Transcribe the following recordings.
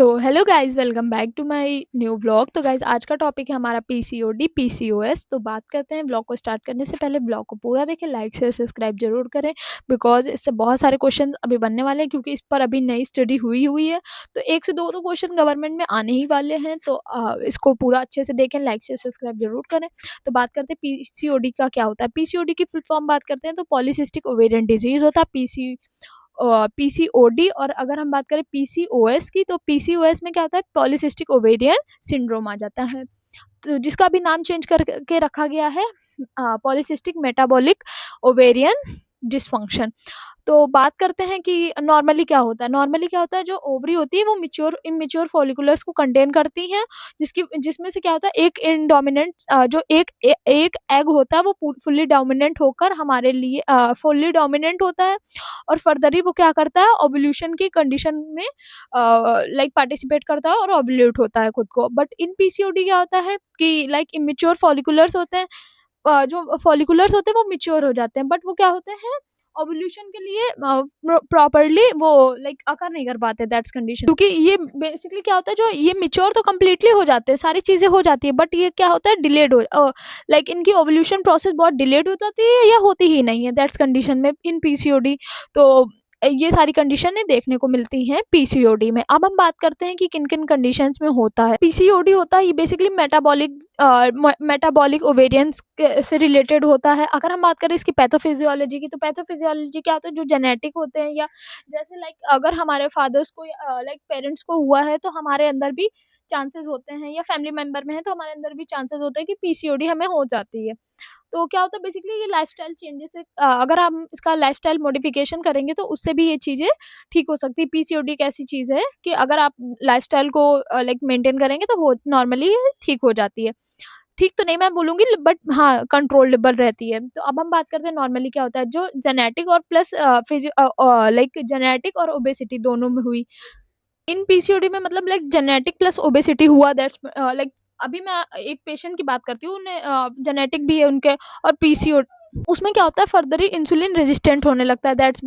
तो hello guys, welcome back to my new vlog. तो guys, आज का टॉपिक है हमारा पीसीओडी पीसीओएस। तो बात करते हैं। व्लॉग को स्टार्ट करने से पहले व्लॉग को पूरा देखें, लाइक शेयर सब्सक्राइब जरूर करें, बिकॉज इससे बहुत सारे क्वेश्चन अभी बनने वाले हैं, क्योंकि इस पर अभी नई स्टडी हुई है। तो एक से दो क्वेश्चन गवर्नमेंट में आने ही वाले हैं। तो इसको पूरा अच्छे से देखें, लाइक शेयर सब्सक्राइब जरूर करें। तो बात करते हैं पीसीओडी का क्या होता है। पीसीओडी की फुल फॉर्म बात करते हैं तो पॉलीसिस्टिक ओवेरियन डिजीज होता है पीसीओडी। और अगर हम बात करें पीसीओएस की, तो पीसीओएस में क्या होता है, पॉलीसिस्टिक ओवेरियन सिंड्रोम आ जाता है। तो जिसका भी नाम चेंज करके रखा गया है पॉलीसिस्टिक मेटाबॉलिक ओवेरियन डिसफंक्शन। तो बात करते हैं कि नॉर्मली क्या होता है। नॉर्मली क्या होता है, जो ओवरी होती है वो मिच्योर इमेच्योर फॉलिकुलर्स को कंटेन करती हैं, जिसमें से क्या होता है, एक इनडोमिनेंट जो एक एग होता है वो फुल्ली डोमिनेंट होकर हमारे लिए फुल्ली डोमिनेंट होता है। और फर्दरली वो क्या करता है, ओव्यूलेशन की कंडीशन में लाइक पार्टिसिपेट करता है और ओव्यूलेट होता है खुद को। बट इन पीसीओडी क्या होता है कि लाइक इमेच्योर फॉलिकुलर्स होते हैं, जो फॉलिकुलर्स होते हैं वो मिच्योर हो जाते हैं, बट वो क्या होते हैं, ओवुलेशन के लिए प्रॉपरली वो लाइक अकर नहीं कर पाते, दैट्स कंडीशन। क्योंकि ये बेसिकली क्या होता है, जो ये मिच्योर तो कम्प्लीटली हो जाते हैं, सारी चीजें हो जाती है, बट ये क्या होता है, डिलेड हो लाइक इनकी ओवुलेशन प्रोसेस बहुत डिलेड हो जाती है या होती ही नहीं है, दैट्स कंडीशन में इन पीसीओडी। तो ये सारी कंडीशनें देखने को मिलती हैं पीसीओडी में। अब हम बात करते हैं कि किन किन कंडीशंस में होता है पीसीओडी। होता है ये बेसिकली मेटाबॉलिक ओवेरियंस से रिलेटेड होता है। अगर हम बात करें इसकी पैथोफिजियोलॉजी की, तो पैथोफिजियोलॉजी क्या होता है, जो जेनेटिक होते हैं, या जैसे लाइक अगर हमारे फादर्स को लाइक पेरेंट्स को हुआ है तो हमारे अंदर भी चांसेस होते हैं, या फैमिली मेंबर में है तो हमारे अंदर भी चांसेस होते हैं कि पीसीओडी हमें हो जाती है। तो क्या होता है, बेसिकली ये लाइफस्टाइल चेंजेस से अगर हम इसका लाइफस्टाइल मॉडिफिकेशन करेंगे तो उससे भी ये चीज़ें ठीक हो सकती है। पीसीओडी एक ऐसी चीज़ है कि अगर आप लाइफस्टाइल को लाइक मेंटेन करेंगे तो हो नॉर्मली ठीक हो जाती है। ठीक तो नहीं मैं बोलूँगी, बट हाँ, कंट्रोलेबल रहती है। तो अब हम बात करते हैं नॉर्मली क्या होता है, जो जेनेटिक और प्लस लाइक जेनेटिक और ओबेसिटी दोनों में हुई इन पीसीओडी में, मतलब लाइक जेनेटिक प्लस ओबेसिटी हुआ, दैट्स लाइक अभी मैं एक पेशेंट की बात करती हूँ, उन्हें जेनेटिक भी है उनके और पीसीओडी। उसमें क्या होता है, फर्दर ही इंसुलिन रेजिस्टेंट होने लगता है, दैट्स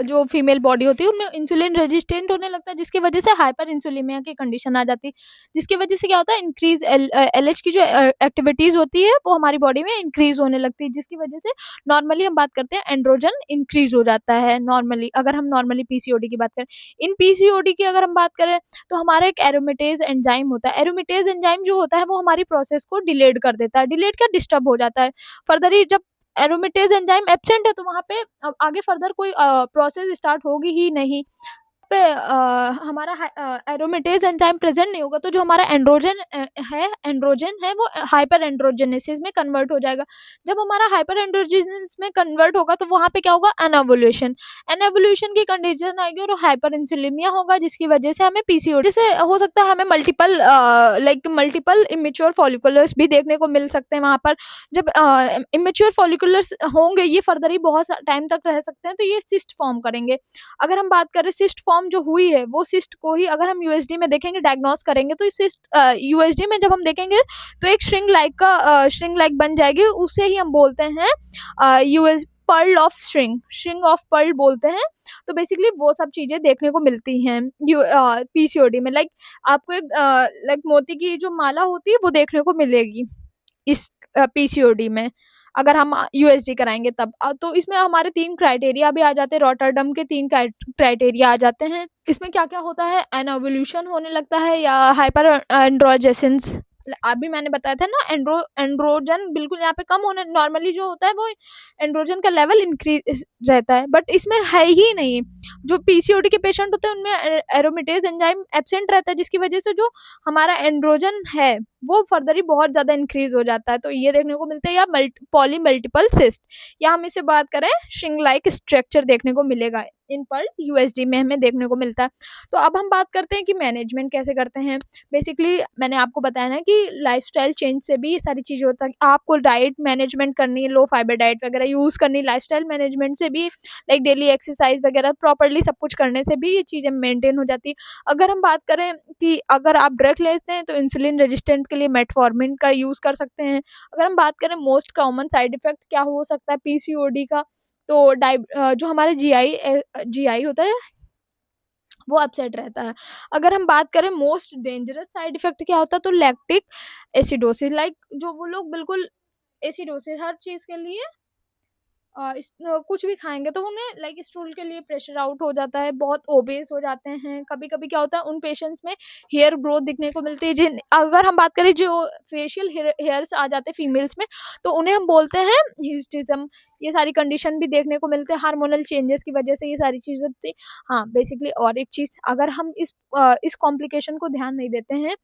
जो फीमेल बॉडी होती है उनमें इंसुलिन रेजिस्टेंट होने लगता है, जिसकी वजह से हाइपर इंसुलिमिया की कंडीशन आ जाती है, जिसकी वजह से क्या होता है, इंक्रीज एलएच की जो एक्टिविटीज होती है वो हमारी बॉडी में इंक्रीज होने लगती है, जिसकी वजह से नॉर्मली हम बात करते हैं एंड्रोजन इंक्रीज हो जाता है नॉर्मली, अगर हम नॉर्मली पीसीओडी की बात करें। इन पीसीओडी की अगर हम बात करें तो हमारा एक एरोमेटेज एंजाइम होता है। एरोमेटेज एंजाइम जो होता है वो हमारी प्रोसेस को डिलेड कर देता है, डिलेड क्या, डिस्टर्ब हो जाता है। फर्दर ही जब एरोमेटेज एंजाइम एब्सेंट है तो वहाँ पे आगे फर्दर कोई प्रोसेस स्टार्ट होगी ही नहीं। पे हमारा एरोमेटेज एंजाइम प्रेजेंट नहीं होगा तो जो हमारा एंड्रोजन है वो हाइपर एंड्रोजेनेसिस में कन्वर्ट हो जाएगा। जब हमारा हाइपर एंड्रोजेनेसिस में कन्वर्ट होगा तो वहाँ पे क्या होगा, एनएवोल्यूशन की कंडीशन आएगी और हाइपर इंसुलिमिया होगा, जिसकी वजह से हमें पीसीओडी से हो सकता है हमें मल्टीपल इमेच्योर फॉलिकुलर्स भी देखने को मिल सकते हैं वहाँ पर। जब इमेच्योर फॉलिकुलर्स होंगे ये फर्दर ही बहुत टाइम तक रह सकते हैं, तो ये सिस्ट फॉर्म करेंगे। अगर हम बात करें सिस्ट फॉर्म जो हुई है वो सिस्ट को ही अगर हम यूएसडी में देखेंगे, डायग्नोस करेंगे, तो इस सिस्ट यूएसडी में जब हम देखेंगे तो एक श्रिंग लाइक बन जाएगी, उसे ही हम बोलते हैं यूएस pearl of string of pearl बोलते हैं। तो बेसिकली वो सब चीजें देखने को मिलती हैं पीसीओडी में। लाइक आपको एक लाइक मोती की जो माला होती है वो देखने को मिलेगी इस पीसीओडी में, अगर हम यूएसडी कराएंगे तब। तो इसमें हमारे 3 क्राइटेरिया भी आ जाते हैं, रॉटरडम के 3 क्राइटेरिया आ जाते हैं। इसमें क्या क्या होता है, एनोवल्यूशन होने लगता है या हाइपर एंड्रोजेसेंस। अभी मैंने बताया था ना, एंड्रोजन बिल्कुल यहाँ पे कम होने, नॉर्मली जो होता है वो एंड्रोजन का लेवल इंक्रीज रहता है, बट इसमें है ही नहीं। जो पीसीओडी के पेशेंट होते हैं उनमें एरोमेटेज एंजाइम एब्सेंट रहता है, जिसकी वजह से जो हमारा एंड्रोजन है वो फर्दर ही बहुत ज्यादा इंक्रीज हो जाता है। तो ये देखने को मिलता है, या पॉली मल्टीपल सिस्ट, या हम इसे बात करें श्रिंग लाइक स्ट्रक्चर देखने को मिलेगा इन पर यूएसडी में हमें देखने को मिलता है। तो अब हम बात करते हैं कि मैनेजमेंट कैसे करते हैं। बेसिकली मैंने आपको बताया ना कि लाइफस्टाइल चेंज से भी ये सारी चीजें होता है। आपको डाइट मैनेजमेंट करनी है, लो फाइबर डाइट वगैरह यूज करनी, लाइफस्टाइल मैनेजमेंट से भी लाइक डेली एक्सरसाइज वगैरह प्रॉपरली सब कुछ करने से भी ये चीजें मेंटेन हो जाती है। अगर हम बात करें कि अगर आप ड्रग लेते हैं तो इंसुलिन रेजिस्टेंट के लिए मेटफॉर्मिन का यूज कर सकते हैं। अगर हम बात करें मोस्ट कॉमन साइड इफेक्ट क्या हो सकता है पीसीओडी का, तो जो हमारे जीआई होता है, वो अपसेट रहता है। अगर हम बात करें मोस्ट डेंजरस साइड इफ़ेक्ट क्या होता है, तो लैक्टिक एसिडोसिस, लाइक जो वो लोग बिल्कुल एसिडोसिस हर चीज़ के लिए कुछ भी खाएँगे तो उन्हें लाइक स्टूल के लिए प्रेशर आउट हो जाता है, बहुत ओबेस हो जाते हैं। कभी-कभी क्या होता है, उन पेशेंट्स में हेयर ग्रोथ दिखने को मिलती है, जिन अगर हम बात करें जो फेशियल हेयर्स आ जाते हैं फीमेल्स में, तो उन्हें हम बोलते हैं हिस्टिज़म। ये सारी कंडीशन भी देखने को मिलते हैं, हार्मोनल चेंजेस की वजह से ये सारी चीज़ें होती हैं। हाँ, बेसिकली और एक चीज़, अगर हम इस कॉम्प्लिकेशन को ध्यान नहीं देते हैं,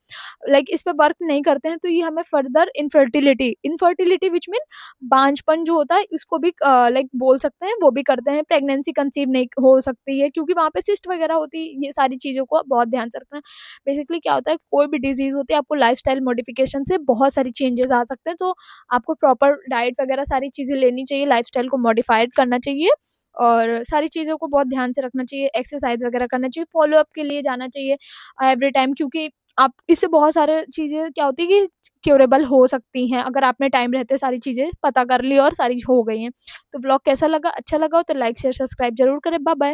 लाइक इस पे वर्क नहीं करते हैं, तो ये हमें further infertility infertility which mean बांझपन जो होता है, इसको भी लाइक बोल सकते हैं, वो भी करते हैं। प्रेगनेंसी कंसीव नहीं हो सकती है, क्योंकि वहाँ पे सिस्ट वगैरह होती है। ये सारी चीज़ों को बहुत ध्यान से रखना है। बेसिकली क्या होता है, कोई भी डिज़ीज़ होती है, आपको लाइफ़स्टाइल मॉडिफ़िकेशन से बहुत सारी चेंजेज़ आ सकते हैं, तो आपको प्रॉपर डाइट वगैरह सारी चीज़ें लेनी चाहिए, लाइफ़स्टाइल को मॉडिफ़ाइड करना चाहिए और सारी चीज़ों को बहुत ध्यान से रखना चाहिए, एक्सरसाइज़ वगैरह करना चाहिए, फ़ॉलो-अप के लिए जाना चाहिए एवरी टाइम, क्योंकि आप इससे बहुत सारे चीज़ें क्या होती है कि क्यूरेबल हो सकती हैं, अगर आपने टाइम रहते सारी चीज़ें पता कर ली और सारी हो गई हैं। तो व्लॉग कैसा लगा? अच्छा लगा हो तो लाइक, शेयर, सब्सक्राइब ज़रूर करें। Bye bye.